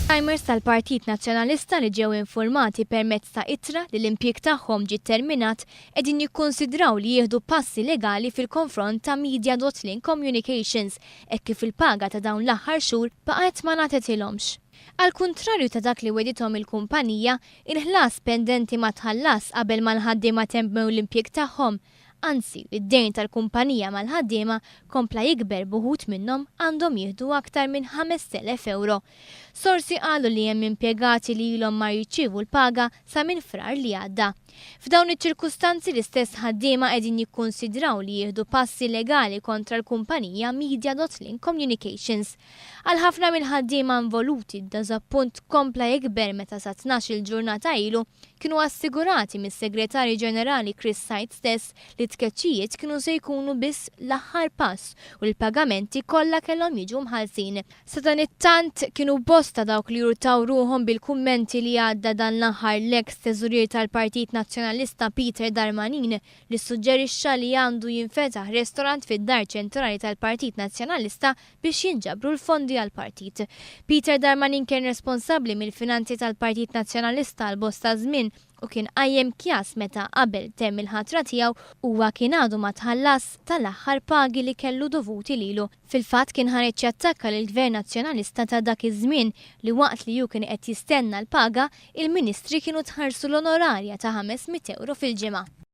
Timers tal-Partit Nazzjonalista li ġew informati permezz ta' ittra li l-impjieg tagħhom ġie terminat qegħdin jikkonsidraw li jieħdu passi legali fil-konfront ta' Media.Link Communications hekk kif il-paga ta' dawn l-aħħar xhur baqgħet ma ngħatetilhomx. Al kontrarju ta' dak li wedithom il-kumpanija, il-ħlas pendenti ma tħallas qabel ma l-ħaddiema temmew l-impjieg tagħhom. Anzi, id-dejn tal-kumpanija mal-ħaddiema kompla jikber buħut minnhom għandhom jieħdu aktar minn 5,000 euro. Sorsi qalu li hemm impjegati li ilhom ma jirċievu l-paga sa minn frar li għadda. F'dawn iċ-ċirkustanzi l-istess ħaddiema qegħdin jikkonsidraw li jieħdu passi legali kontra l-kumpanija Media.Link Communications. Għal ħafna mill-ħaddiema involuti d-dażappunt kompla jikber meta sa 12 ġurnata ilu kienu assigurati mis-Segretarju Ġenerali Chris Sajt stess li tkeċċijiet kienu se jkunu biss l-aħħar pass u l-pagamenti kollha kellhom jiġu mħallsin. Sa dan it-tant kienu bosta dawk li jurtaw ruhom bil-kummenti li għadda dan l-aħħar l-eks teżurier tal-Partit Nazzjonalista Peter Darmanin li suġġerixxa li għandu jinfetaħ restorant fid-dar ċentrali tal-Partit Nazzjonalista biex jinġabru l-fondi għall-partit. Peter Darmanin kien responsabbli mill-finanzi tal-Partit Nazzjonalista għal bosta żmien u kien qajjem kjas meta qabel temm il-ħatra tiegħu huwa kien għadu ma tħallas tal-aħħar pagi li kellu dovuti lilu. Fil-fatt kien ħareġ jattakka lill-Gvern Nazzjonalista ta' dak iż-żmien li waqt li hu kien qed jistenna l-paga, il-Ministri kienu tħarsu l-onorarja ta' 500 euro fil-ġimgħa.